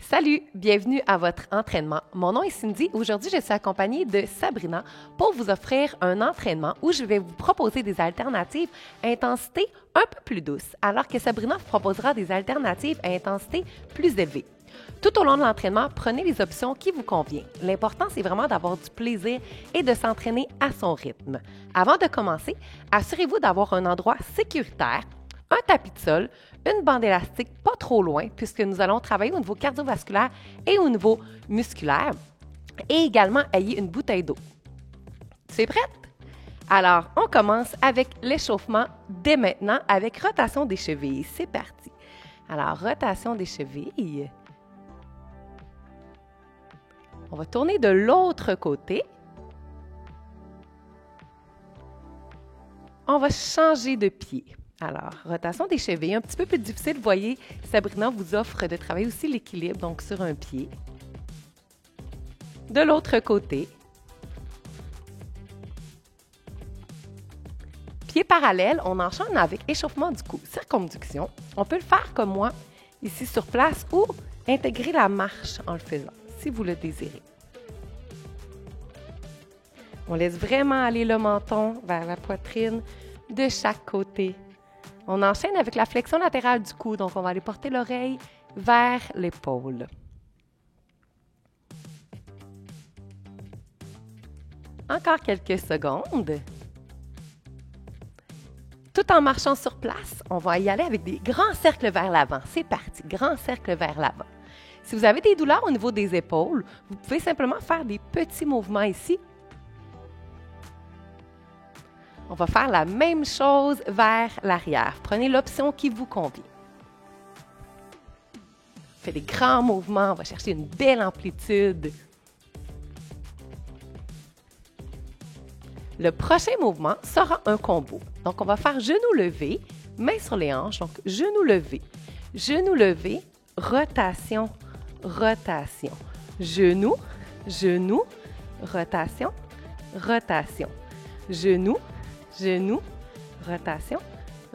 Salut, bienvenue à votre entraînement. Mon nom est Cindy. Aujourd'hui, je suis accompagnée de Sabrina pour vous offrir un entraînement où je vais vous proposer des alternatives à intensité un peu plus douce, alors que Sabrina vous proposera des alternatives à intensité plus élevée. Tout au long de l'entraînement, prenez les options qui vous conviennent. L'important, c'est vraiment d'avoir du plaisir et de s'entraîner à son rythme. Avant de commencer, assurez-vous d'avoir un endroit sécuritaire, un tapis de sol, une bande élastique pas trop loin puisque nous allons travailler au niveau cardiovasculaire et au niveau musculaire. Et également, ayez une bouteille d'eau. Tu es prête? Alors, on commence avec l'échauffement dès maintenant avec rotation des chevilles. C'est parti. Alors, rotation des chevilles. On va tourner de l'autre côté. On va changer de pied. Alors, rotation des chevilles, un petit peu plus difficile. Vous voyez, Sabrina vous offre de travailler aussi l'équilibre, donc sur un pied. De l'autre côté. Pied parallèle, on enchaîne avec échauffement du cou, circonduction. On peut le faire comme moi, ici sur place, ou intégrer la marche en le faisant, si vous le désirez. On laisse vraiment aller le menton vers la poitrine de chaque côté. On enchaîne avec la flexion latérale du cou, donc on va aller porter l'oreille vers l'épaule. Encore quelques secondes. Tout en marchant sur place, on va y aller avec des grands cercles vers l'avant. C'est parti, grands cercles vers l'avant. Si vous avez des douleurs au niveau des épaules, vous pouvez simplement faire des petits mouvements ici. On va faire la même chose vers l'arrière. Prenez l'option qui vous convient. On fait des grands mouvements, on va chercher une belle amplitude. Le prochain mouvement sera un combo. Donc, on va faire genou levé, main sur les hanches. Donc, genou levé, rotation, rotation. Genou, genou, rotation, rotation. Genou, genou, rotation,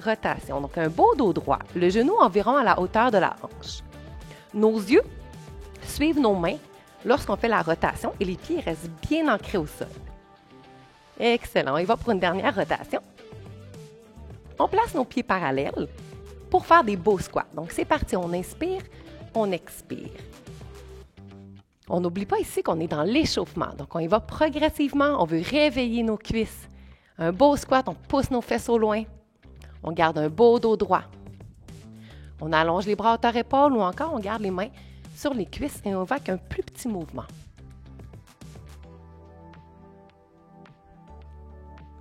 rotation. Donc, un beau dos droit. Le genou environ à la hauteur de la hanche. Nos yeux suivent nos mains lorsqu'on fait la rotation et les pieds restent bien ancrés au sol. Excellent. On y va pour une dernière rotation. On place nos pieds parallèles pour faire des beaux squats. Donc, c'est parti. On inspire, on expire. On n'oublie pas ici qu'on est dans l'échauffement. Donc, on y va progressivement. On veut réveiller nos cuisses. Un beau squat, on pousse nos fesses au loin. On garde un beau dos droit. On allonge les bras hauteur-épaule ou encore on garde les mains sur les cuisses et on va avec un plus petit mouvement.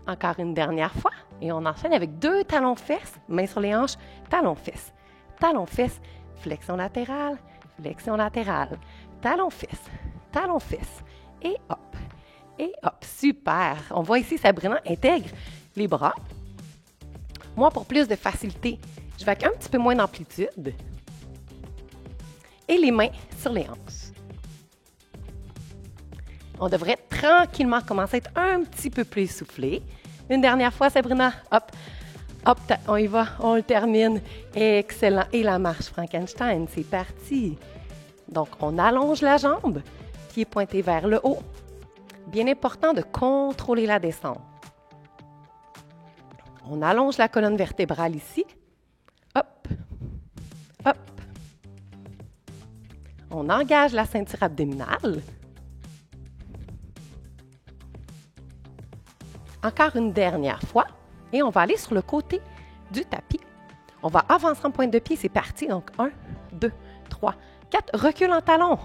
Encore une dernière fois et on enchaîne avec 2 talons-fesses, mains sur les hanches, talons-fesses. Talons-fesses, flexion latérale, talons-fesses, talons-fesses et hop. Et hop, super! On voit ici, Sabrina intègre les bras. Moi, pour plus de facilité, je vais avec un petit peu moins d'amplitude. Et les mains sur les hanches. On devrait tranquillement commencer à être un petit peu plus essoufflé. Une dernière fois, Sabrina. Hop, hop, on y va, on le termine. Excellent. Et la marche Frankenstein, c'est parti. Donc, on allonge la jambe, pied pointé vers le haut. Bien important de contrôler la descente. On allonge la colonne vertébrale ici. Hop, hop. On engage la ceinture abdominale. Encore une dernière fois. Et on va aller sur le côté du tapis. On va avancer en pointe de pied. C'est parti. Donc, 1, 2, 3, 4. Recule en talon.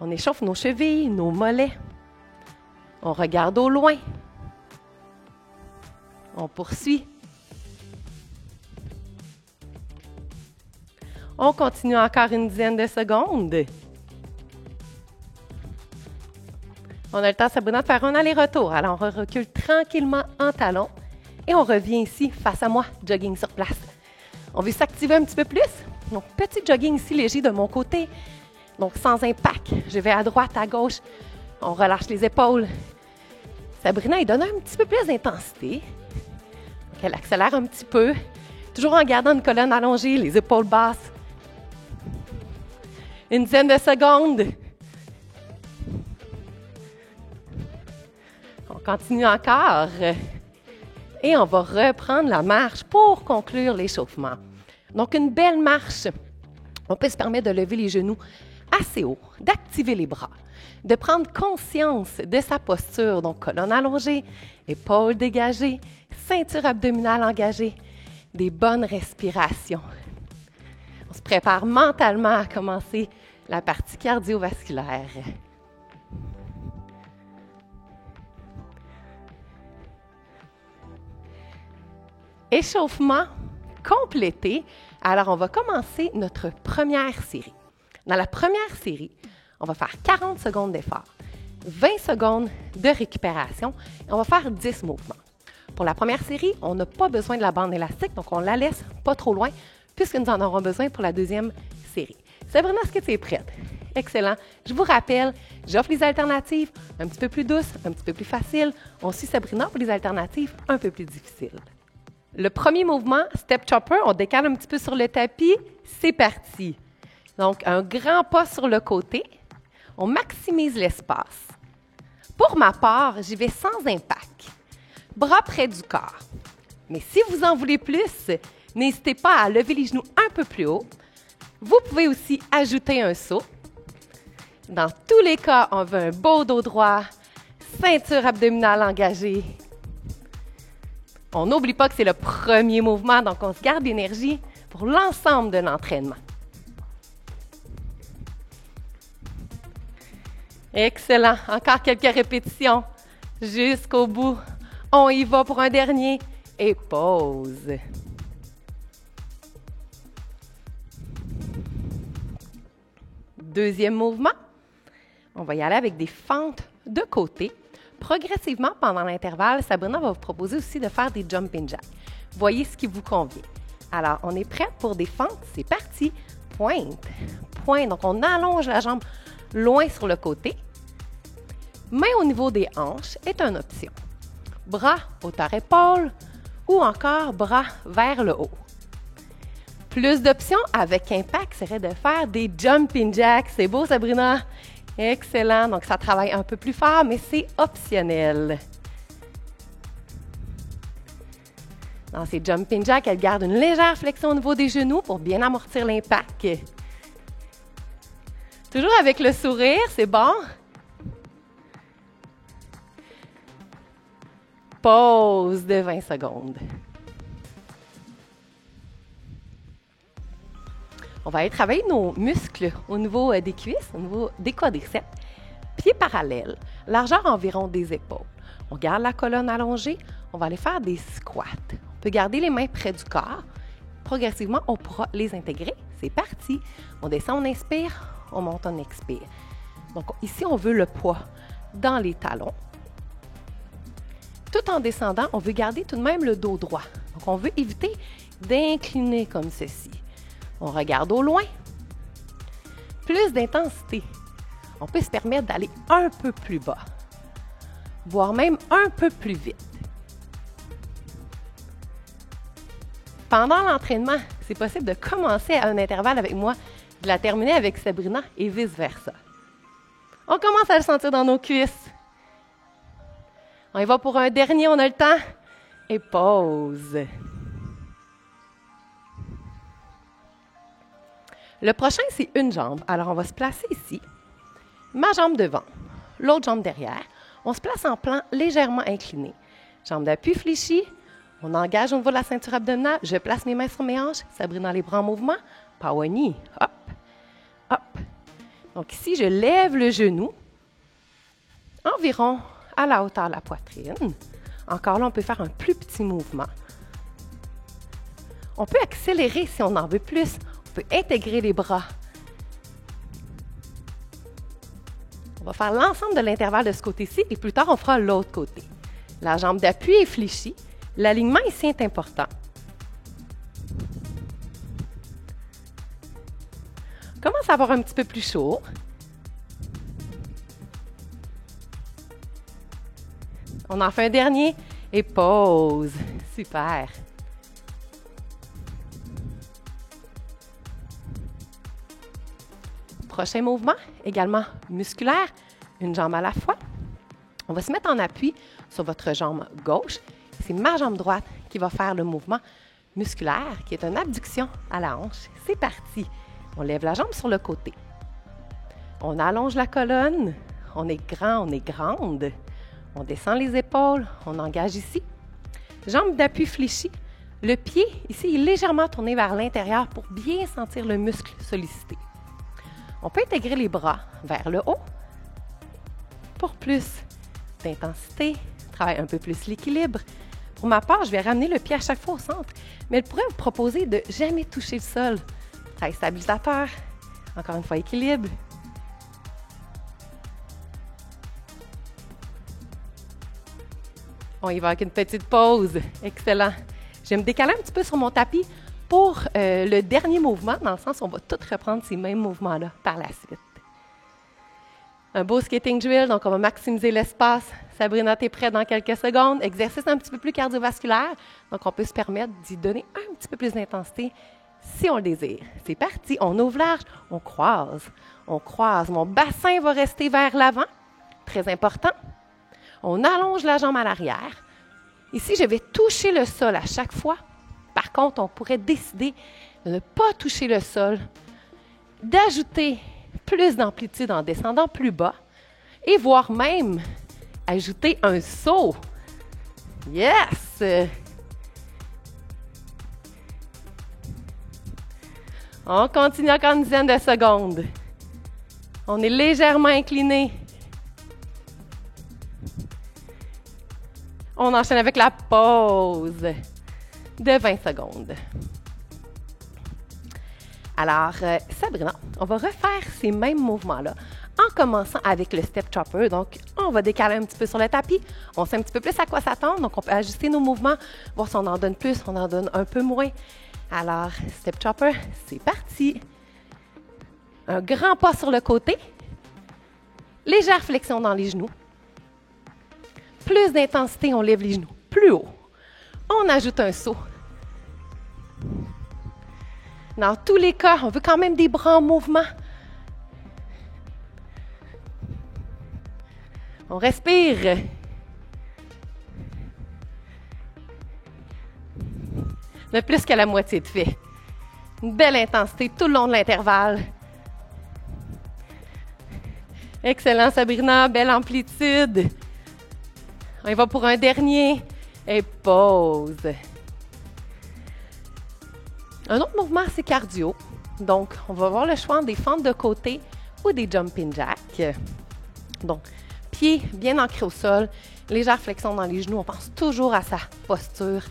On échauffe nos chevilles, nos mollets. On regarde au loin. On poursuit. On continue encore une dizaine de secondes. On a le temps, Sabrina, de faire un aller-retour. Alors, on recule tranquillement en talons et on revient ici, face à moi, jogging sur place. On veut s'activer un petit peu plus. Donc, petit jogging ici, léger de mon côté. Donc, sans impact. Je vais à droite, à gauche. On relâche les épaules. Sabrina, elle donne un petit peu plus d'intensité. Donc, elle accélère un petit peu. Toujours en gardant une colonne allongée, les épaules basses. Une dizaine de secondes. On continue encore. Et on va reprendre la marche pour conclure l'échauffement. Donc, une belle marche. On peut se permettre de lever les genoux assez haut, d'activer les bras, de prendre conscience de sa posture. Donc, colonne allongée, épaules dégagées, ceinture abdominale engagée, des bonnes respirations. On se prépare mentalement à commencer la partie cardiovasculaire. Échauffement complété. Alors, on va commencer notre première série. Dans la première série, on va faire 40 secondes d'effort, 20 secondes de récupération et on va faire 10 mouvements. Pour la première série, on n'a pas besoin de la bande élastique, donc on la laisse pas trop loin puisque nous en aurons besoin pour la deuxième série. Sabrina, est-ce que tu es prête? Excellent. Je vous rappelle, j'offre les alternatives un petit peu plus douces, un petit peu plus faciles. On suit Sabrina pour les alternatives un peu plus difficiles. Le premier mouvement, Step Chopper, on décale un petit peu sur le tapis. C'est parti. Donc, un grand pas sur le côté. On maximise l'espace. Pour ma part, j'y vais sans impact. Bras près du corps. Mais si vous en voulez plus, n'hésitez pas à lever les genoux un peu plus haut. Vous pouvez aussi ajouter un saut. Dans tous les cas, on veut un beau dos droit, ceinture abdominale engagée. On n'oublie pas que c'est le premier mouvement, donc on se garde l'énergie pour l'ensemble de l'entraînement. Excellent. Encore quelques répétitions jusqu'au bout. On y va pour un dernier et pause. Deuxième mouvement. On va y aller avec des fentes de côté. Progressivement, pendant l'intervalle, Sabrina va vous proposer aussi de faire des jumping jacks. Voyez ce qui vous convient. Alors, on est prêt pour des fentes? C'est parti. Pointe, pointe. Donc, on allonge la jambe loin sur le côté. Main au niveau des hanches est une option. Bras hauteur épaule ou encore bras vers le haut. Plus d'options avec impact serait de faire des jumping jacks. C'est beau, Sabrina? Excellent. Donc, ça travaille un peu plus fort, mais c'est optionnel. Dans ces jumping jacks, elle garde une légère flexion au niveau des genoux pour bien amortir l'impact. Toujours avec le sourire, c'est bon? Pause de 20 secondes. On va aller travailler nos muscles au niveau des cuisses, au niveau des quadriceps. Pieds parallèles, largeur environ des épaules. On garde la colonne allongée. On va aller faire des squats. On peut garder les mains près du corps. Progressivement, on pourra les intégrer. C'est parti. On descend, on inspire. On monte, on expire. Donc ici, on veut le poids dans les talons. Tout en descendant, on veut garder tout de même le dos droit. Donc on veut éviter d'incliner comme ceci. On regarde au loin. Plus d'intensité. On peut se permettre d'aller un peu plus bas, voire même un peu plus vite. Pendant l'entraînement, c'est possible de commencer à un intervalle avec moi, de la terminer avec Sabrina et vice-versa. On commence à le sentir dans nos cuisses. On y va pour un dernier, on a le temps. Et pause. Le prochain, c'est une jambe. Alors, on va se placer ici. Ma jambe devant, l'autre jambe derrière. On se place en plan légèrement incliné. Jambe d'appui fléchie. On engage au niveau de la ceinture abdominale. Je place mes mains sur mes hanches. Sabrina les bras en mouvement. Power knee. Hop, hop. Donc ici, je lève le genou environ à la hauteur de la poitrine. Encore là, on peut faire un plus petit mouvement. On peut accélérer si on en veut plus. On peut intégrer les bras. On va faire l'ensemble de l'intervalle de ce côté-ci et plus tard, on fera l'autre côté. La jambe d'appui est fléchie. L'alignement ici est important. On commence à avoir un petit peu plus chaud. On en fait un dernier et pause. Super. Prochain mouvement, également musculaire, une jambe à la fois. On va se mettre en appui sur votre jambe gauche. C'est ma jambe droite qui va faire le mouvement musculaire, qui est une abduction à la hanche. C'est parti. On lève la jambe sur le côté. On allonge la colonne. On est grand, on est grande. On descend les épaules. On engage ici. Jambe d'appui fléchie. Le pied, ici, est légèrement tourné vers l'intérieur pour bien sentir le muscle sollicité. On peut intégrer les bras vers le haut pour plus d'intensité, travaille un peu plus l'équilibre. Pour ma part, je vais ramener le pied à chaque fois au centre, mais elle pourrait vous proposer de jamais toucher le sol. Travail stabilisateur, encore une fois équilibre. On y va avec une petite pause. Excellent. Je vais me décaler un petit peu sur mon tapis pour le dernier mouvement, dans le sens où on va tout reprendre ces mêmes mouvements-là par la suite. Un beau skating drill, donc on va maximiser l'espace. Sabrina, tu es prête dans quelques secondes. Exercice un petit peu plus cardiovasculaire, donc on peut se permettre d'y donner un petit peu plus d'intensité si on le désire. C'est parti, on ouvre large, on croise. Mon bassin va rester vers l'avant, très important. On allonge la jambe à l'arrière. Ici, je vais toucher le sol à chaque fois. Par contre, on pourrait décider de ne pas toucher le sol, d'ajouter plus d'amplitude en descendant plus bas et voire même ajouter un saut. Yes! On continue encore une dizaine de secondes. On est légèrement incliné. On enchaîne avec la pause de 20 secondes. Alors, Sabrina, on va refaire ces mêmes mouvements-là en commençant avec le step chopper. Donc, on va décaler un petit peu sur le tapis. On sait un petit peu plus à quoi s'attendre. Donc, on peut ajuster nos mouvements, voir si on en donne plus, on en donne un peu moins. Alors, step chopper, c'est parti. Un grand pas sur le côté. Légère flexion dans les genoux. Plus d'intensité, on lève les genoux plus haut. On ajoute un saut. Dans tous les cas, on veut quand même des bras en mouvement. On respire. De plus que la moitié de fait. Une belle intensité tout le long de l'intervalle. Excellent, Sabrina. Belle amplitude. On y va pour un dernier. Et pause. Un autre mouvement, c'est cardio. Donc, on va avoir le choix des fentes de côté ou des jumping jacks. Donc, pieds bien ancrés au sol, légère flexion dans les genoux. On pense toujours à sa posture.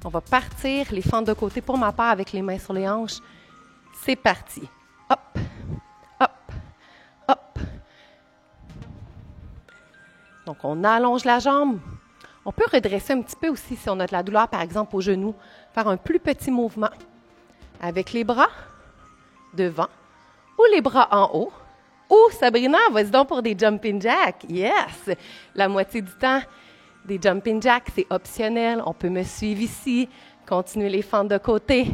On va partir les fentes de côté pour ma part avec les mains sur les hanches. C'est parti. Hop, hop, hop. Donc, on allonge la jambe. On peut redresser un petit peu aussi si on a de la douleur, par exemple, au genou. Faire un plus petit mouvement avec les bras devant ou les bras en haut. Ou, Sabrina, vas-y donc pour des jumping jacks. Yes! La moitié du temps, des jumping jacks, c'est optionnel. On peut me suivre ici. Continuer les fentes de côté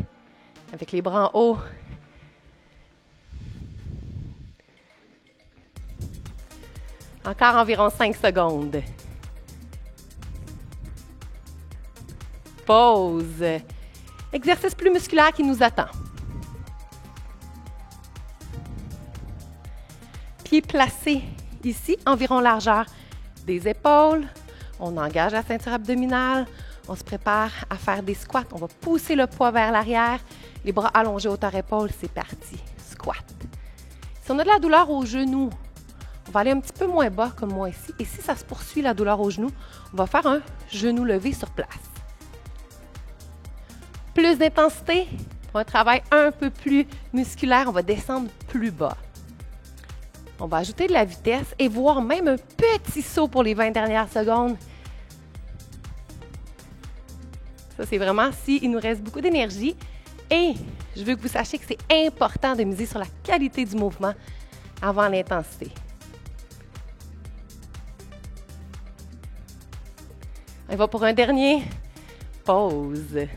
avec les bras en haut. Encore environ 5 secondes. Pause. Exercice plus musculaire qui nous attend. Pieds placés ici, environ largeur des épaules. On engage la ceinture abdominale. On se prépare à faire des squats. On va pousser le poids vers l'arrière. Les bras allongés hauteur épaule, c'est parti. Squat. Si on a de la douleur au genou, on va aller un petit peu moins bas, comme moi ici. Et si ça se poursuit, la douleur au genou, on va faire un genou levé sur place. Plus d'intensité, pour un travail un peu plus musculaire, on va descendre plus bas. On va ajouter de la vitesse et voire même un petit saut pour les 20 dernières secondes. Ça, c'est vraiment s'il nous reste beaucoup d'énergie. Et je veux que vous sachiez que c'est important de miser sur la qualité du mouvement avant l'intensité. On va pour un dernier. Pause.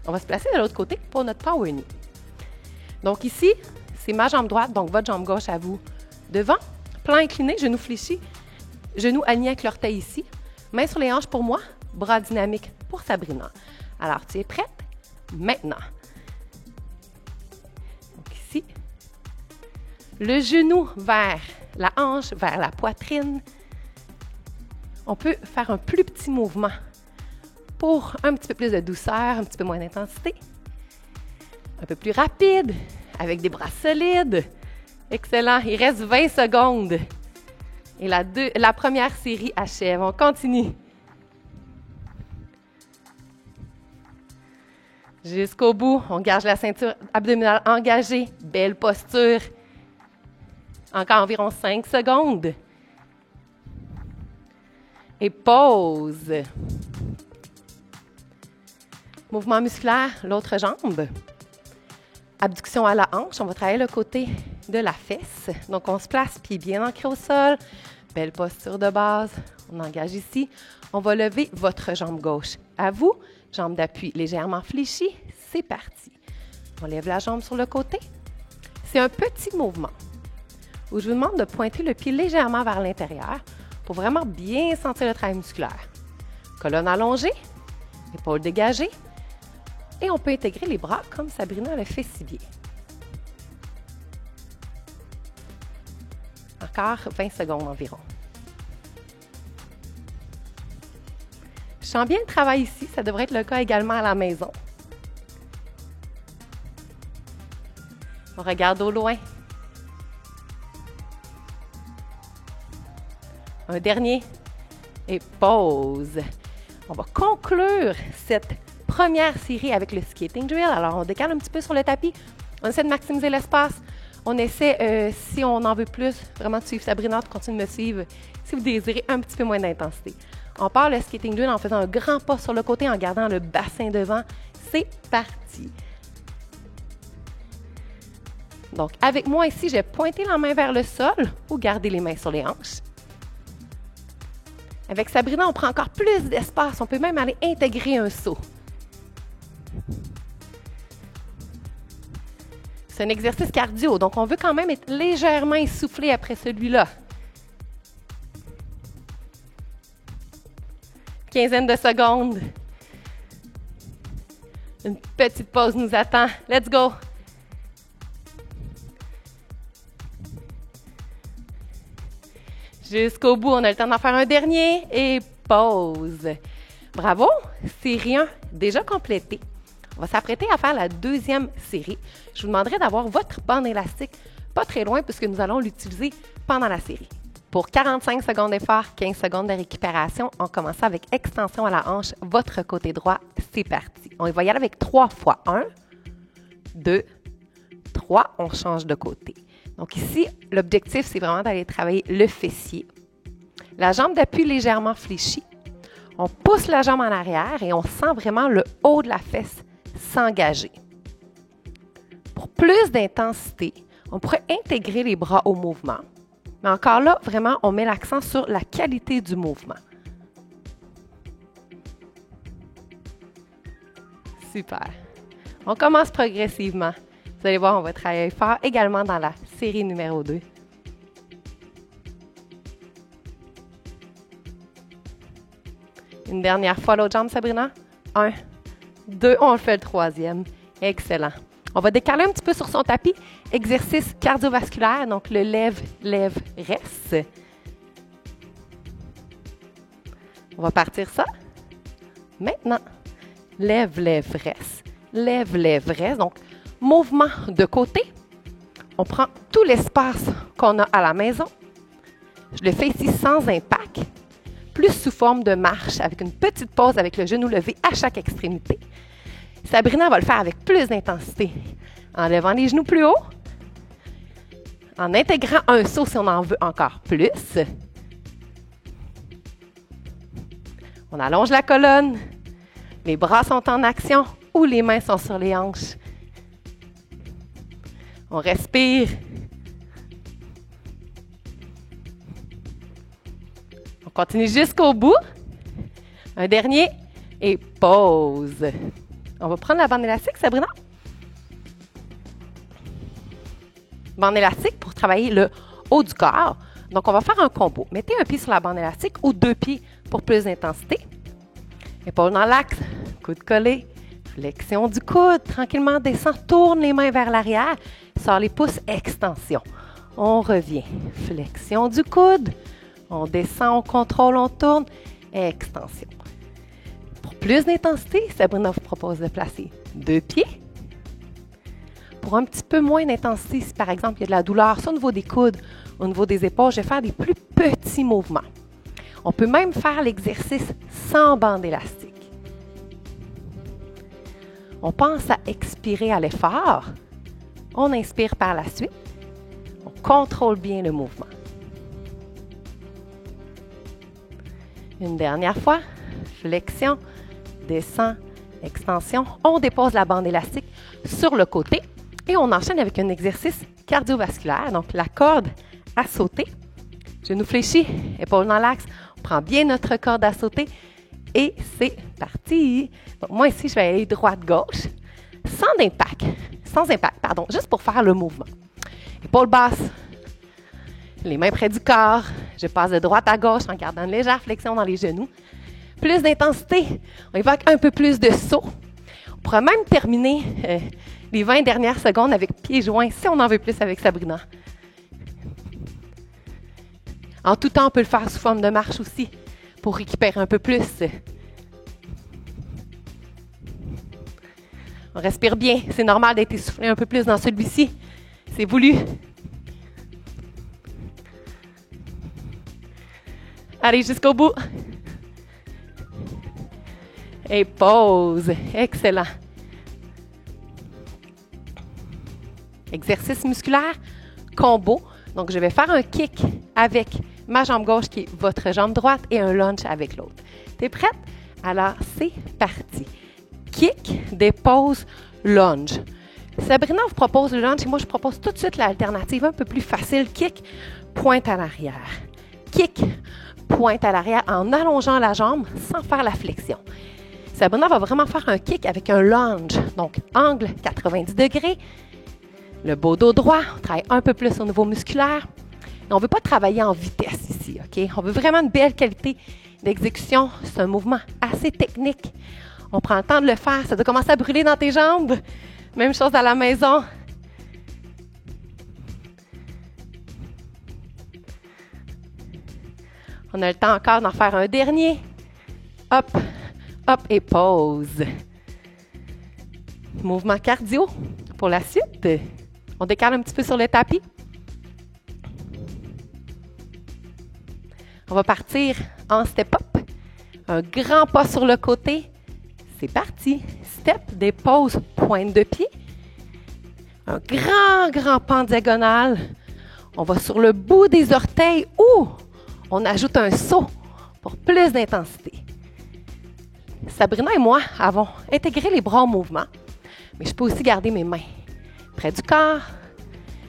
On va se placer de l'autre côté pour notre power knee. Donc ici, c'est ma jambe droite, donc votre jambe gauche à vous devant. Plan incliné, genoux fléchis, genoux alignés avec l'orteil ici. Mains sur les hanches pour moi, bras dynamiques pour Sabrina. Alors, tu es prête? Maintenant. Donc ici, le genou vers la hanche, vers la poitrine. On peut faire un plus petit mouvement pour un petit peu plus de douceur, un petit peu moins d'intensité. Un peu plus rapide, avec des bras solides. Excellent. Il reste 20 secondes. Et la première série achève. On continue. Jusqu'au bout, on garde la ceinture abdominale engagée. Belle posture. Encore environ 5 secondes. Et pause. Mouvement musculaire, l'autre jambe. Abduction à la hanche, on va travailler le côté de la fesse. Donc, on se place, pied bien ancré au sol. Belle posture de base. On engage ici. On va lever votre jambe gauche. À vous, jambe d'appui légèrement fléchie. C'est parti. On lève la jambe sur le côté. C'est un petit mouvement où je vous demande de pointer le pied légèrement vers l'intérieur pour vraiment bien sentir le travail musculaire. Colonne allongée, épaules dégagées. Et on peut intégrer les bras comme Sabrina le fait si bien. Encore 20 secondes environ. Je sens bien le travail ici, ça devrait être le cas également à la maison. On regarde au loin. Un dernier. Et pause. On va conclure cette première série avec le skating drill. Alors, on décale un petit peu sur le tapis. On essaie de maximiser l'espace. On essaie, si on en veut plus, vraiment de suivre Sabrina, de continuer de me suivre si vous désirez un petit peu moins d'intensité. On part le skating drill en faisant un grand pas sur le côté, en gardant le bassin devant. C'est parti! Donc, avec moi ici, je vais pointer la main vers le sol ou garder les mains sur les hanches. Avec Sabrina, on prend encore plus d'espace. On peut même aller intégrer un saut. C'est un exercice cardio, donc on veut quand même être légèrement essoufflé après celui-là. Quinzaine de secondes. Une petite pause nous attend. Let's go! Jusqu'au bout, on a le temps d'en faire un dernier et pause. Bravo! Série 1 déjà complétée. On va s'apprêter à faire la deuxième série. Je vous demanderai d'avoir votre bande élastique pas très loin puisque nous allons l'utiliser pendant la série. Pour 45 secondes d'effort, 15 secondes de récupération, on commence avec extension à la hanche, votre côté droit. C'est parti. On va y aller avec 3 fois. 1, 2, 3. On change de côté. Donc ici, l'objectif, c'est vraiment d'aller travailler le fessier. La jambe d'appui légèrement fléchie. On pousse la jambe en arrière et on sent vraiment le haut de la fesse s'engager. Pour plus d'intensité, on pourrait intégrer les bras au mouvement. Mais encore là, vraiment, on met l'accent sur la qualité du mouvement. Super. On commence progressivement. Vous allez voir, on va travailler fort également dans la série numéro 2. Une dernière fois, l'autre jambe, Sabrina. 1, 2, on le fait le troisième. Excellent. On va décaler un petit peu sur son tapis. Exercice cardiovasculaire, donc le lève, lève, reste. On va partir ça. Maintenant, lève, lève, reste. Lève, lève, reste. Donc, mouvement de côté. On prend tout l'espace qu'on a à la maison. Je le fais ici sans impact. Plus sous forme de marche, avec une petite pause avec le genou levé à chaque extrémité. Sabrina va le faire avec plus d'intensité, en levant les genoux plus haut, en intégrant un saut si on en veut encore plus. On allonge la colonne, les bras sont en action ou les mains sont sur les hanches. On respire. On continue jusqu'au bout. Un dernier et pause. On va prendre la bande élastique, Sabrina. bande élastique pour travailler le haut du corps. Donc, on va faire un combo. Mettez un pied sur la bande élastique ou 2 pieds pour plus d'intensité. Épaules dans l'axe, coude collé, flexion du coude, tranquillement descend, tourne les mains vers l'arrière, sort les pouces, extension. On revient, flexion du coude, on descend, on contrôle, on tourne, extension. Pour plus d'intensité, Sabrina vous propose de placer 2 pieds. Pour un petit peu moins d'intensité, si par exemple il y a de la douleur, soit au niveau des coudes, au niveau des épaules, je vais faire des plus petits mouvements. On peut même faire l'exercice sans bande élastique. On pense à expirer à l'effort. On inspire par la suite. On contrôle bien le mouvement. Une dernière fois. Flexion, descend, extension. On dépose la bande élastique sur le côté et on enchaîne avec un exercice cardiovasculaire. Donc, la corde à sauter. Genoux fléchis, épaules dans l'axe. On prend bien notre corde à sauter et c'est parti. Donc, moi, ici, je vais aller droite-gauche sans impact, juste pour faire le mouvement. Épaules basses, les mains près du corps. Je passe de droite à gauche en gardant une légère flexion dans les genoux. Plus d'intensité, on évoque un peu plus de saut. On pourra même terminer les 20 dernières secondes avec pieds joints si on en veut plus avec Sabrina. En tout temps, on peut le faire sous forme de marche aussi pour récupérer un peu plus. On respire bien. C'est normal d'être essoufflé un peu plus dans celui-ci. C'est voulu. Allez, jusqu'au bout. Et pause. Excellent. Exercice musculaire, combo. Donc, je vais faire un kick avec ma jambe gauche qui est votre jambe droite et un lunge avec l'autre. T'es prête? Alors, c'est parti. Kick, dépose, lunge. Sabrina vous propose le lunge et moi, je propose tout de suite l'alternative un peu plus facile. Kick, pointe à l'arrière. Kick, pointe à l'arrière en allongeant la jambe sans faire la flexion. Sabrina va vraiment faire un kick avec un lunge. Donc, angle 90 degrés. Le beau dos droit, on travaille un peu plus au niveau musculaire. Et on ne veut pas travailler en vitesse ici, OK? On veut vraiment une belle qualité d'exécution. C'est un mouvement assez technique. On prend le temps de le faire. Ça doit commencer à brûler dans tes jambes. Même chose à la maison. On a le temps encore d'en faire un dernier. Hop, hop et pause. Mouvement cardio pour la suite. On décale un petit peu sur le tapis. On va partir en step-up. Un grand pas sur le côté. C'est parti. Step, dépose, pointe de pied. Un grand pas en diagonale. On va sur le bout des orteils ou on ajoute un saut pour plus d'intensité. Sabrina et moi avons intégré les bras au mouvement, mais je peux aussi garder mes mains près du corps.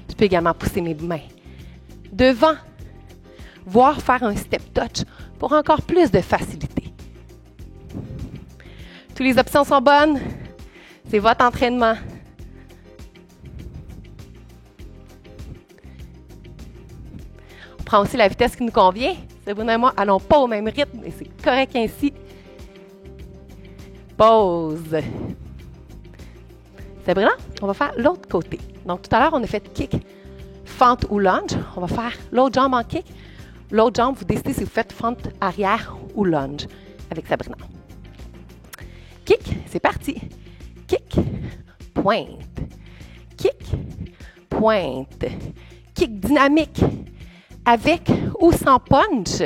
Je peux également pousser mes mains devant, voire faire un step touch pour encore plus de facilité. Toutes les options sont bonnes. C'est votre entraînement. On prend aussi la vitesse qui nous convient. Sabrina et moi, allons pas au même rythme et c'est correct ainsi. Pause. Sabrina, on va faire l'autre côté. Donc, tout à l'heure, on a fait kick, fente ou lunge. On va faire l'autre jambe en kick. L'autre jambe, vous décidez si vous faites fente arrière ou lunge avec Sabrina. Kick, c'est parti. Kick, pointe. Kick, pointe. Kick dynamique avec ou sans punch.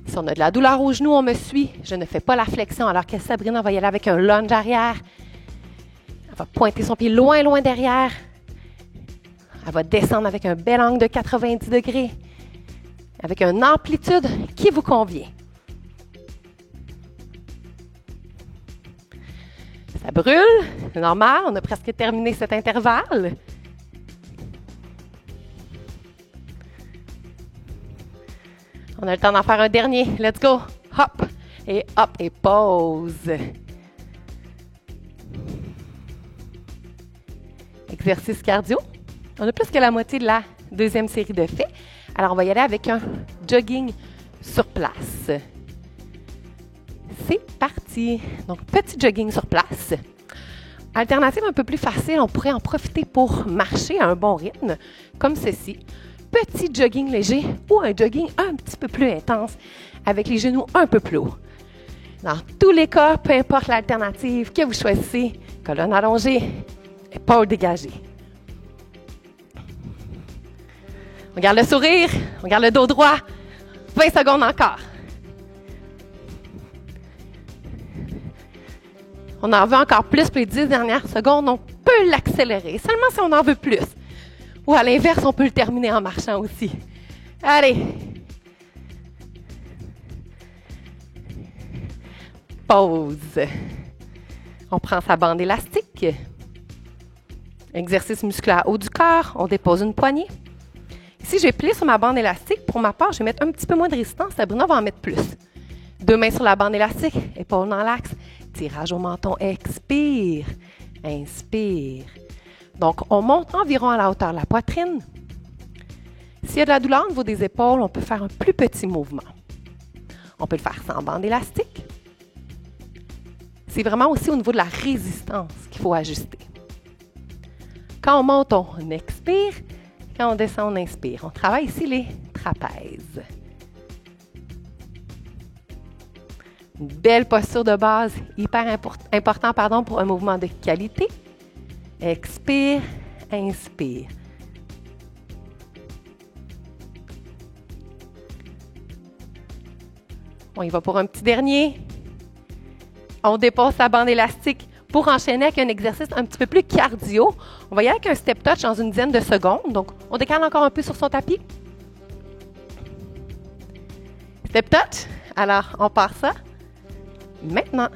Si on a de la douleur au genou, on me suit. Je ne fais pas la flexion alors que Sabrina va y aller avec un lunge arrière. Elle va pointer son pied loin, loin derrière. Elle va descendre avec un bel angle de 90 degrés. Avec une amplitude qui vous convient. Ça brûle, c'est normal, on a presque terminé cet intervalle. On a le temps d'en faire un dernier. Let's go! Hop! Et pause. Exercice cardio. On a plus que la moitié de la deuxième série de faits. Alors, on va y aller avec un jogging sur place. C'est parti. Donc, petit jogging sur place. Alternative un peu plus facile, on pourrait en profiter pour marcher à un bon rythme, comme ceci. Petit jogging léger ou un jogging un petit peu plus intense, avec les genoux un peu plus hauts. Dans tous les cas, peu importe l'alternative que vous choisissez, colonne allongée, épaules dégagées. On garde le sourire, on garde le dos droit. 20 secondes encore. On en veut encore plus pour les 10 dernières secondes, on peut l'accélérer, seulement si on en veut plus. Ou à l'inverse, on peut le terminer en marchant aussi. Allez. Pause. On prend sa bande élastique. Exercice musculaire haut du corps, on dépose une poignée. Ici, je vais plier sur ma bande élastique. Pour ma part, je vais mettre un petit peu moins de résistance. Sabrina va en mettre plus. 2 mains sur la bande élastique, épaules dans l'axe. Tirage au menton, expire, inspire. Donc, on monte environ à la hauteur de la poitrine. S'il y a de la douleur au niveau des épaules, on peut faire un plus petit mouvement. On peut le faire sans bande élastique. C'est vraiment aussi au niveau de la résistance qu'il faut ajuster. Quand on monte, on expire. Quand on descend, on inspire. On travaille ici les trapèzes. Une belle posture de base, hyper important pour un mouvement de qualité. Expire, inspire. On y va pour un petit dernier. On dépose sa bande élastique pour enchaîner avec un exercice un petit peu plus cardio. On va y aller avec un step touch dans une dizaine de secondes. Donc, on décale encore un peu sur son tapis. Step touch. Alors, on part ça. Maintenant,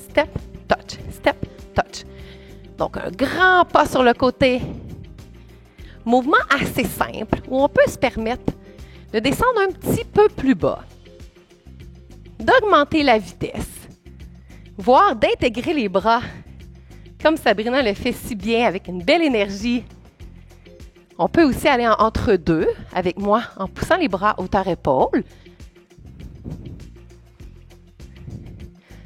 step touch, step touch. Donc, un grand pas sur le côté. Mouvement assez simple où on peut se permettre de descendre un petit peu plus bas, d'augmenter la vitesse, voire d'intégrer les bras, comme Sabrina le fait si bien avec une belle énergie. On peut aussi aller entre deux avec moi en poussant les bras hauteur-épaule.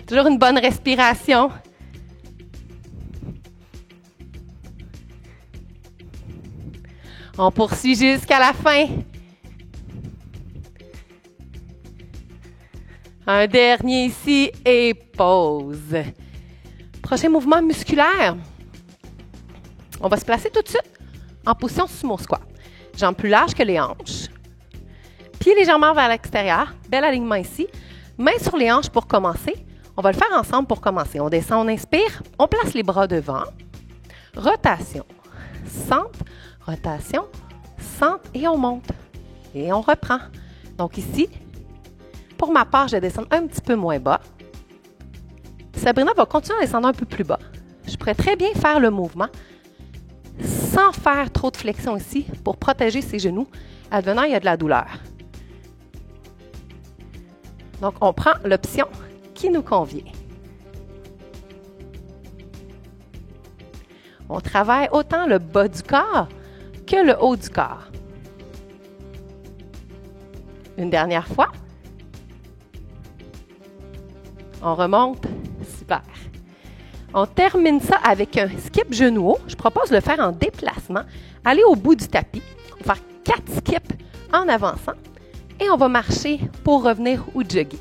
Toujours une bonne respiration. On poursuit jusqu'à la fin. Un dernier ici et pause. Prochain mouvement musculaire. On va se placer tout de suite en position sumo squat. Jambes plus larges que les hanches. Pieds légèrement vers l'extérieur. Bel alignement ici. Mains sur les hanches pour commencer. On va le faire ensemble pour commencer. On descend, on inspire. On place les bras devant. Rotation. Centre. Rotation. Centre. Et on monte. Et on reprend. Donc ici, pour ma part, je vais descendre un petit peu moins bas. Sabrina va continuer à descendre un peu plus bas. Je pourrais très bien faire le mouvement sans faire trop de flexion ici pour protéger ses genoux. Advenant, il y a de la douleur. Donc, on prend l'option qui nous convient. On travaille autant le bas du corps que le haut du corps. Une dernière fois. On remonte. Super. On termine ça avec un skip genou haut. Je propose de le faire en déplacement. Aller au bout du tapis. On va faire 4 skips en avançant. Et on va marcher pour revenir ou jogger.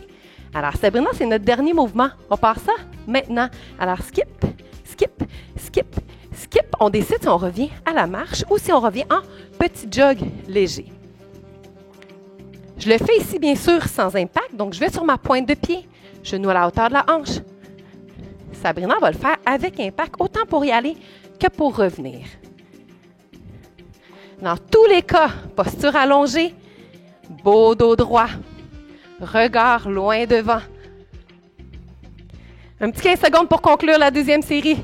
Alors, Sabrina, c'est notre dernier mouvement. On part ça maintenant. Alors, skip, skip, skip, skip. On décide si on revient à la marche ou si on revient en petit jog léger. Je le fais ici, bien sûr, sans impact. Donc, je vais sur ma pointe de pied. Genou à la hauteur de la hanche. Sabrina va le faire avec impact, autant pour y aller que pour revenir. Dans tous les cas, posture allongée, beau dos droit, regard loin devant. Un petit 15 secondes pour conclure la deuxième série.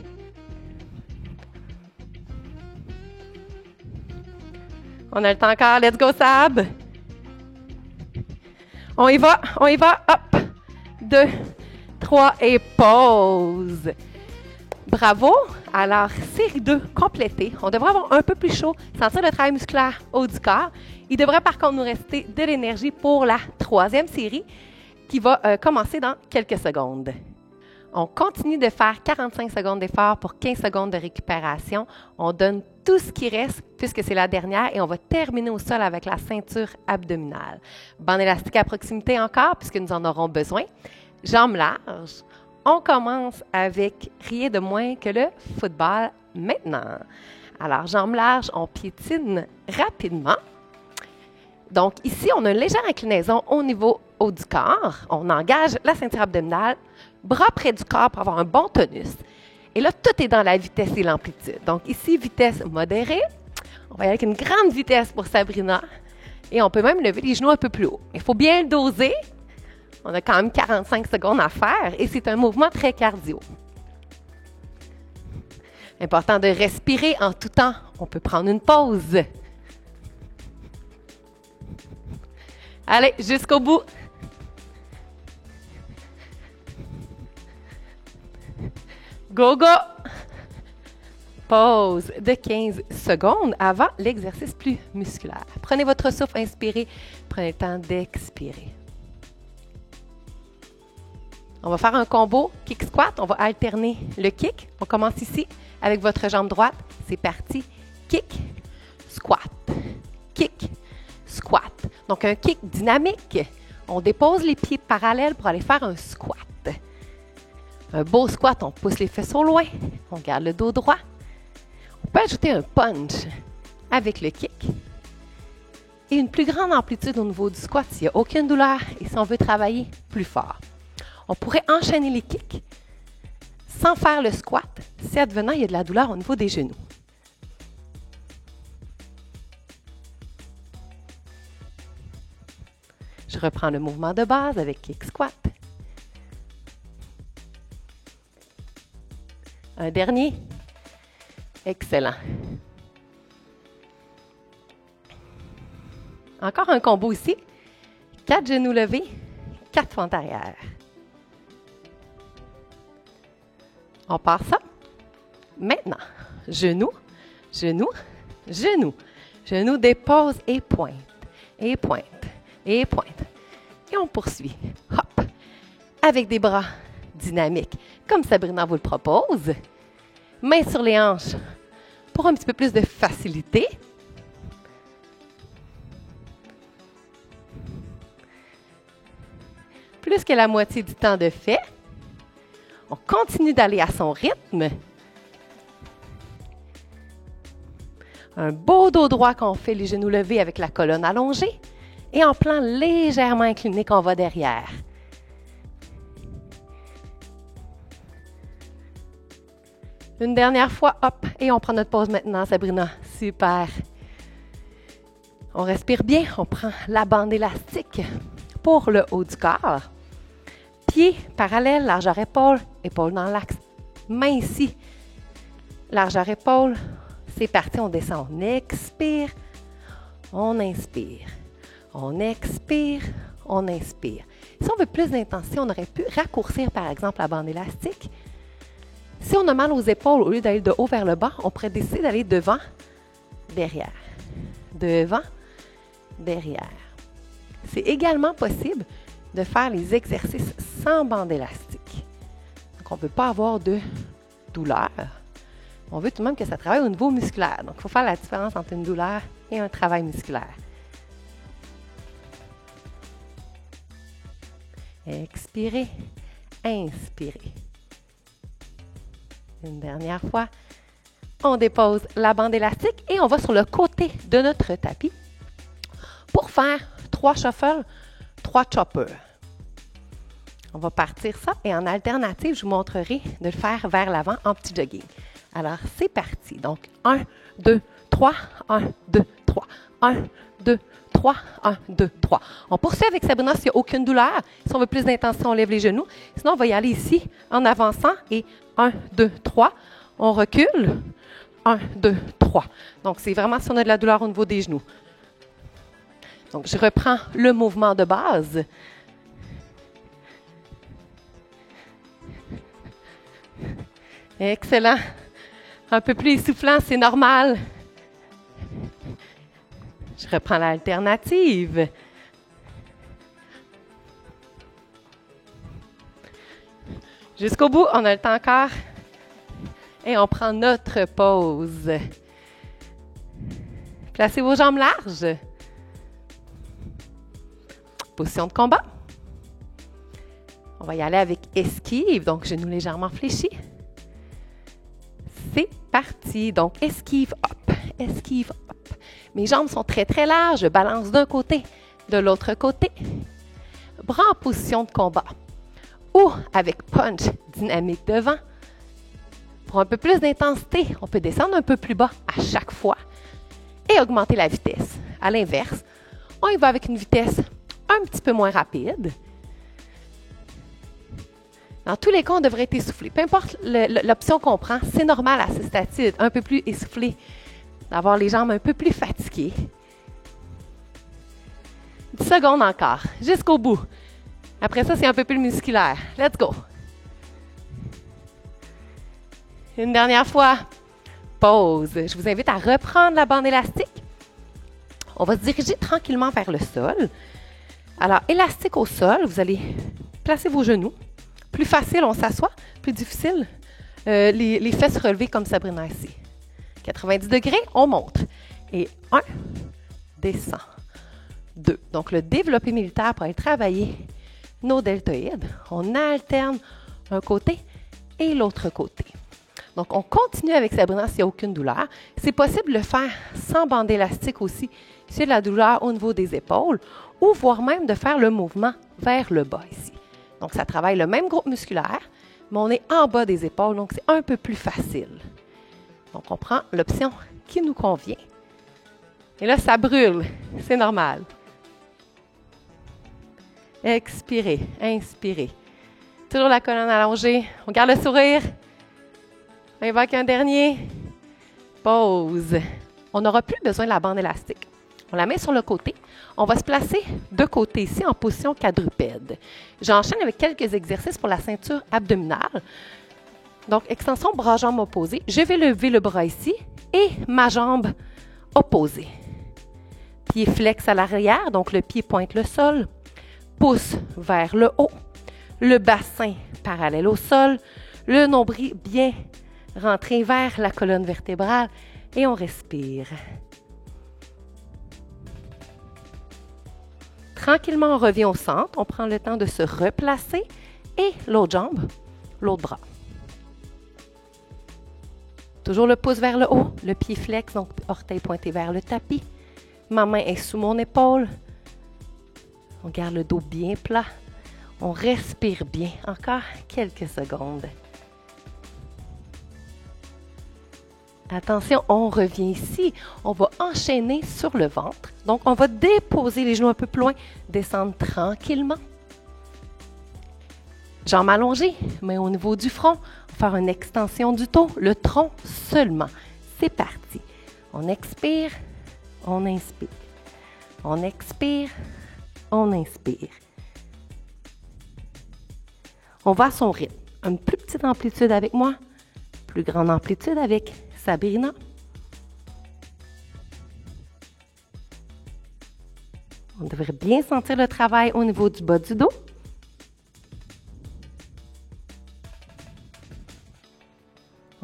On a le temps encore. Let's go, Sab. On y va. Hop. 2, 3 et pause. Bravo! Alors, série 2 complétée. On devrait avoir un peu plus chaud, sentir le travail musculaire haut du corps. Il devrait par contre nous rester de l'énergie pour la 3e série qui va commencer dans quelques secondes. On continue de faire 45 secondes d'effort pour 15 secondes de récupération. On donne tout ce qui reste puisque c'est la dernière et on va terminer au sol avec la ceinture abdominale. Bande élastique à proximité encore puisque nous en aurons besoin. Jambes larges. On commence avec rien de moins que le football maintenant. Alors, jambes larges, on piétine rapidement. Donc, ici, on a une légère inclinaison au niveau haut du corps. On engage la ceinture abdominale, bras près du corps pour avoir un bon tonus. Et là, tout est dans la vitesse et l'amplitude. Donc, ici, vitesse modérée. On va y aller avec une grande vitesse pour Sabrina. Et on peut même lever les genoux un peu plus haut. Il faut bien le doser. On a quand même 45 secondes à faire et c'est un mouvement très cardio. Important de respirer en tout temps. On peut prendre une pause. Allez, jusqu'au bout. Go, go! Pause de 15 secondes avant l'exercice plus musculaire. Prenez votre souffle, inspirez. Prenez le temps d'expirer. On va faire un combo kick squat. On va alterner le kick. On commence ici avec votre jambe droite. C'est parti. Kick, squat, kick, squat. Donc, un kick dynamique. On dépose les pieds parallèles pour aller faire un squat. Un beau squat, on pousse les fesses au loin. On garde le dos droit. On peut ajouter un punch avec le kick. Et une plus grande amplitude au niveau du squat s'il n'y a aucune douleur et si on veut travailler plus fort. On pourrait enchaîner les kicks sans faire le squat si advenant il y a de la douleur au niveau des genoux. Je reprends le mouvement de base avec kick squat. Un dernier. Excellent. Encore un combo ici. 4 genoux levés, 4 fentes arrière. On part ça. Maintenant, genou, genou, genou. Genou dépose et pointe, et pointe, et pointe. Et on poursuit. Hop! Avec des bras dynamiques, comme Sabrina vous le propose. Mains sur les hanches pour un petit peu plus de facilité. Plus que la moitié du temps de fait. On continue d'aller à son rythme. Un beau dos droit qu'on fait, les genoux levés avec la colonne allongée. Et en plan légèrement incliné qu'on va derrière. Une dernière fois, hop, et on prend notre pause maintenant, Sabrina. Super. On respire bien, on prend la bande élastique pour le haut du corps. Pieds parallèles, largeur épaule, épaule dans l'axe. Main ici, largeur épaule. C'est parti, on descend, on expire, on inspire. On expire, on inspire. Si on veut plus d'intensité, on aurait pu raccourcir par exemple la bande élastique. Si on a mal aux épaules, au lieu d'aller de haut vers le bas, on pourrait décider d'aller devant, derrière. Devant, derrière. C'est également possible de faire les exercices sans bande élastique. Donc, on ne veut pas avoir de douleur. On veut tout de même que ça travaille au niveau musculaire. Donc, il faut faire la différence entre une douleur et un travail musculaire. Expirez, inspirez. Une dernière fois, on dépose la bande élastique et on va sur le côté de notre tapis pour faire 3 shuffles, 3 choppers. On va partir ça et en alternative, je vous montrerai de le faire vers l'avant en petit jogging. Alors, c'est parti. Donc, 1, 2, 3, 1, 2, 3, 1, 2, 3, 1, 2, 3. On poursuit avec Sabrina s'il n'y a aucune douleur. Si on veut plus d'intensité, on lève les genoux. Sinon, on va y aller ici en avançant et 1, 2, 3. On recule. 1, 2, 3. Donc, c'est vraiment si on a de la douleur au niveau des genoux. Donc, je reprends le mouvement de base. Excellent. Un peu plus essoufflant, c'est normal. Je reprends l'alternative. Jusqu'au bout, on a le temps encore. Et on prend notre pause. Placez vos jambes larges. Position de combat. On va y aller avec esquive, donc genoux légèrement fléchis. C'est parti. Donc, esquive, hop, esquive, hop. Mes jambes sont très, très larges. Je balance d'un côté, de l'autre côté. Bras en position de combat. Ou avec punch dynamique devant. Pour un peu plus d'intensité, on peut descendre un peu plus bas à chaque fois et augmenter la vitesse. À l'inverse, on y va avec une vitesse un petit peu moins rapide. Dans tous les cas, on devrait être essoufflé. Peu importe l'option qu'on prend, c'est normal à ce stade-ci d'être un peu plus essoufflé, d'avoir les jambes un peu plus fatiguées. 10 secondes encore, jusqu'au bout. Après ça, c'est un peu plus musculaire. Let's go! Une dernière fois. Pause. Je vous invite à reprendre la bande élastique. On va se diriger tranquillement vers le sol. Alors, élastique au sol, vous allez placer vos genoux. Plus facile, on s'assoit. Plus difficile, les fesses relevées comme Sabrina ici. 90 degrés, on monte. Et 1, descend. 2. Donc, le développé militaire pour aller travailler nos deltoïdes. On alterne un côté et l'autre côté. Donc, on continue avec Sabrina s'il n'y a aucune douleur. C'est possible de le faire sans bande élastique aussi, s'il y a de la douleur au niveau des épaules, ou voire même de faire le mouvement vers le bas ici. Donc, ça travaille le même groupe musculaire, mais on est en bas des épaules, donc c'est un peu plus facile. Donc, on prend l'option qui nous convient. Et là, ça brûle. C'est normal. Expirez, inspirez. Toujours la colonne allongée. On garde le sourire. On invoque un dernier. Pause. On n'aura plus besoin de la bande élastique. On la met sur le côté. On va se placer de côté ici en position quadrupède. J'enchaîne avec quelques exercices pour la ceinture abdominale. Donc, extension bras-jambes opposés. Je vais lever le bras ici et ma jambe opposée. Pied flex à l'arrière, donc le pied pointe le sol. Pouce vers le haut. Le bassin parallèle au sol. Le nombril bien rentré vers la colonne vertébrale. Et on respire. Tranquillement, on revient au centre. On prend le temps de se replacer. Et l'autre jambe, l'autre bras. Toujours le pouce vers le haut, le pied flex, donc orteil pointé vers le tapis. Ma main est sous mon épaule. On garde le dos bien plat. On respire bien. Encore quelques secondes. Attention, on revient ici. On va enchaîner sur le ventre. Donc, on va déposer les genoux un peu plus loin, descendre tranquillement. Jambes allongées, mains au niveau du front. Faire une extension du dos, le tronc seulement. C'est parti. On expire, on inspire. On expire, on inspire. On va à son rythme. Une plus petite amplitude avec moi, plus grande amplitude avec Sabrina. On devrait bien sentir le travail au niveau du bas du dos.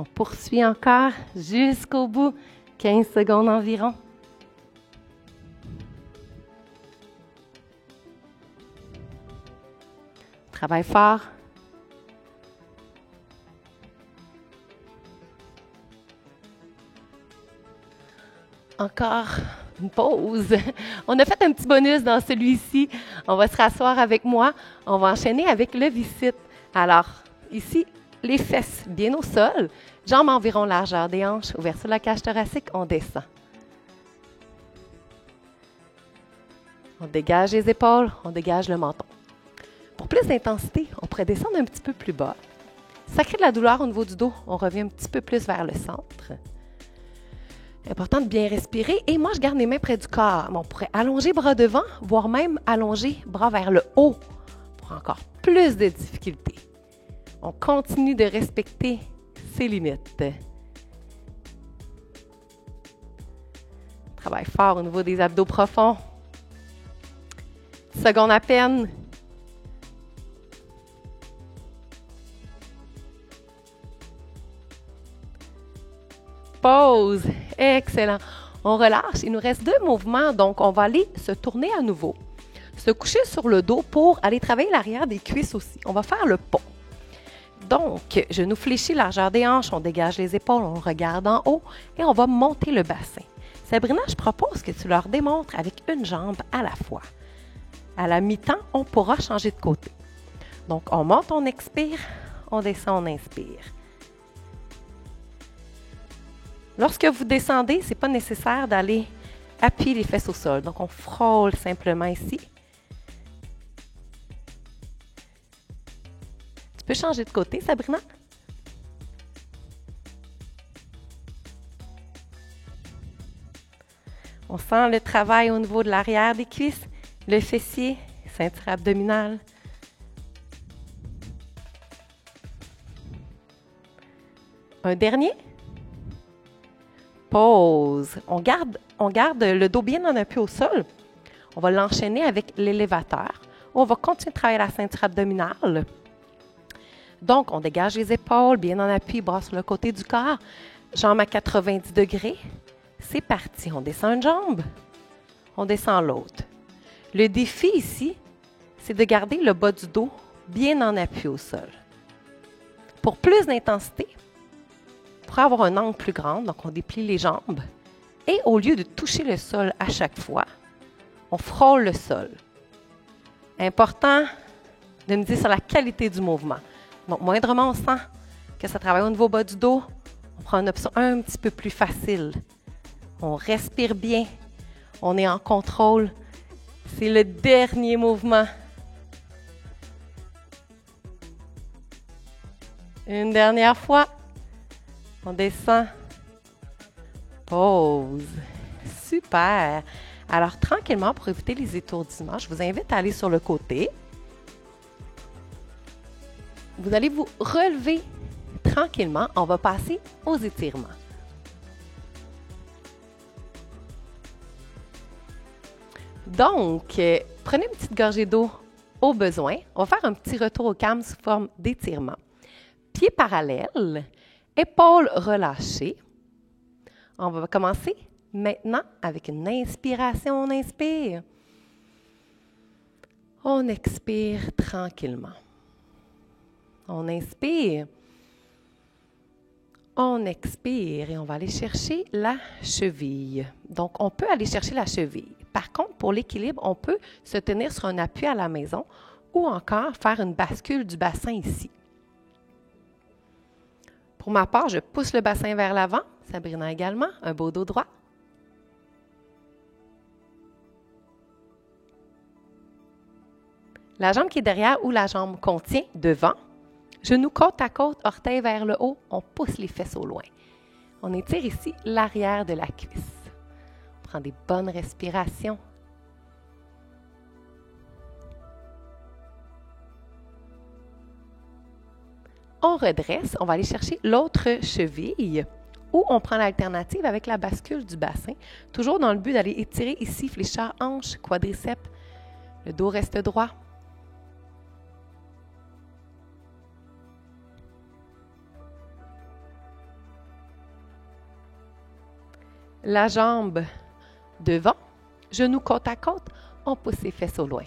On poursuit encore jusqu'au bout, 15 secondes environ. Travail fort. Encore une pause. On a fait un petit bonus dans celui-ci. On va se rasseoir avec moi. On va enchaîner avec le visite. Alors, ici, les fesses bien au sol, jambes environ largeur des hanches, ouvert sur la cage thoracique, on descend. On dégage les épaules, on dégage le menton. Pour plus d'intensité, on pourrait descendre un petit peu plus bas. Ça crée de la douleur au niveau du dos, on revient un petit peu plus vers le centre. Important de bien respirer. Et moi, je garde mes mains près du corps. On pourrait allonger bras devant, voire même allonger bras vers le haut pour encore plus de difficultés. On continue de respecter ses limites. Travaille fort au niveau des abdos profonds. 10 secondes à peine. Pause. Excellent. On relâche. Il nous reste 2 mouvements, donc on va aller se tourner à nouveau. Se coucher sur le dos pour aller travailler l'arrière des cuisses aussi. On va faire le pont. Donc, genou fléchi, largeur des hanches, on dégage les épaules, on regarde en haut et on va monter le bassin. Sabrina, je propose que tu leur démontres avec une jambe à la fois. À la mi-temps, on pourra changer de côté. Donc, on monte, on expire, on descend, on inspire. Lorsque vous descendez, ce n'est pas nécessaire d'aller appuyer les fesses au sol. Donc, on frôle simplement ici. Tu peux changer de côté, Sabrina? On sent le travail au niveau de l'arrière des cuisses, le fessier, ceinture abdominale. Un dernier. Pause. On garde le dos bien en appui au sol. On va l'enchaîner avec l'élévateur. On va continuer de travailler la ceinture abdominale. Donc, on dégage les épaules, bien en appui, bras sur le côté du corps. Jambes à 90 degrés. C'est parti. On descend une jambe. On descend l'autre. Le défi ici, c'est de garder le bas du dos bien en appui au sol. Pour plus d'intensité, pour avoir un angle plus grand, donc on déplie les jambes. Et au lieu de toucher le sol à chaque fois, on frôle le sol. Important de miser sur la qualité du mouvement. Donc, moindrement on sent que ça travaille au niveau bas du dos, on prend une option un petit peu plus facile. On respire bien. On est en contrôle. C'est le dernier mouvement. Une dernière fois. On descend. Pause. Super. Alors, tranquillement, pour éviter les étourdissements, je vous invite à aller sur le côté. Vous allez vous relever tranquillement. On va passer aux étirements. Donc, prenez une petite gorgée d'eau au besoin. On va faire un petit retour au calme sous forme d'étirement. Pieds parallèles, épaules relâchées. On va commencer maintenant avec une inspiration. On inspire. On expire tranquillement. On inspire. On expire et on va aller chercher la cheville. Donc, on peut aller chercher la cheville. Par contre, pour l'équilibre, on peut se tenir sur un appui à la maison ou encore faire une bascule du bassin ici. Pour ma part, je pousse le bassin vers l'avant. Sabrina également, un beau dos droit. La jambe qui est derrière ou la jambe qu'on tient devant. Genoux côte à côte, orteils vers le haut, on pousse les fesses au loin. On étire ici l'arrière de la cuisse. On prend des bonnes respirations. On redresse, on va aller chercher l'autre cheville ou on prend l'alternative avec la bascule du bassin, toujours dans le but d'aller étirer ici, fléchisseur, hanche, quadriceps. Le dos reste droit. La jambe devant, genoux côte à côte, on pousse les fesses au loin.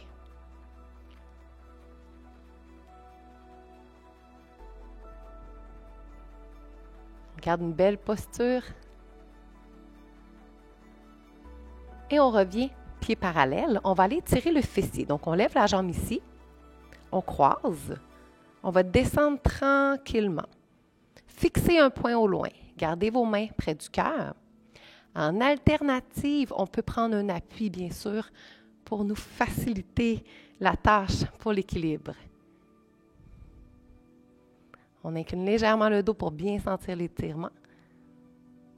On garde une belle posture. Et on revient pieds parallèles. On va aller tirer le fessier. Donc, on lève la jambe ici. On croise. On va descendre tranquillement. Fixez un point au loin. Gardez vos mains près du cœur. En alternative, on peut prendre un appui, bien sûr, pour nous faciliter la tâche pour l'équilibre. On incline légèrement le dos pour bien sentir l'étirement.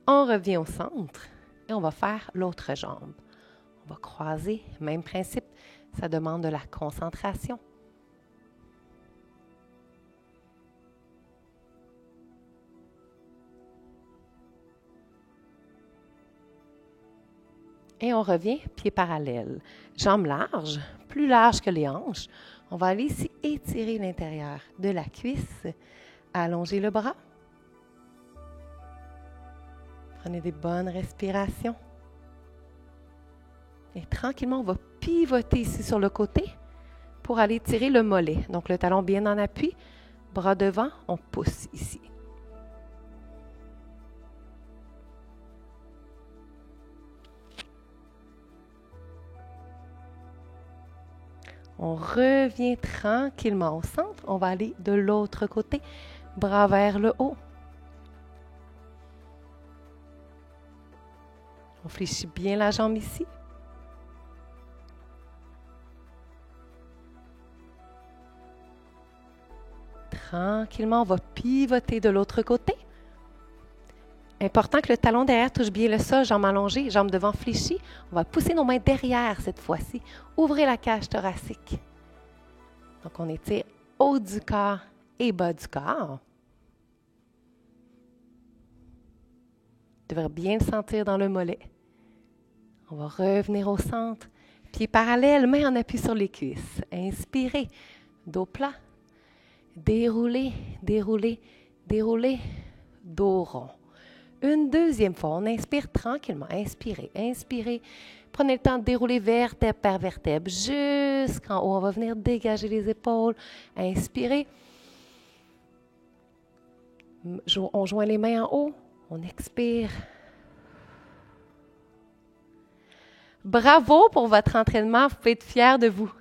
On revient au centre et on va faire l'autre jambe. On va croiser, même principe, ça demande de la concentration. Et on revient pieds parallèles. Jambes larges, plus larges que les hanches. On va aller ici étirer l'intérieur de la cuisse. Allonger le bras. Prenez des bonnes respirations. Et tranquillement, on va pivoter ici sur le côté pour aller tirer le mollet. Donc, le talon bien en appui, bras devant, on pousse ici. On revient tranquillement au centre. On va aller de l'autre côté, bras vers le haut. On fléchit bien la jambe ici. Tranquillement, on va pivoter de l'autre côté. Important que le talon derrière touche bien le sol, jambes allongées, jambes devant fléchies. On va pousser nos mains derrière cette fois-ci. Ouvrez la cage thoracique. Donc, on étire haut du corps et bas du corps. Vous devrez bien le sentir dans le mollet. On va revenir au centre. Pieds parallèles, mains en appui sur les cuisses. Inspirez, dos plat. Déroulez, déroulez, déroulez, dos rond. Une deuxième fois, on inspire tranquillement. Inspirez, inspirez. Prenez le temps de dérouler vertèbre par vertèbre jusqu'en haut. On va venir dégager les épaules. Inspirez. On joint les mains en haut. On expire. Bravo pour votre entraînement. Vous pouvez être fiers de vous.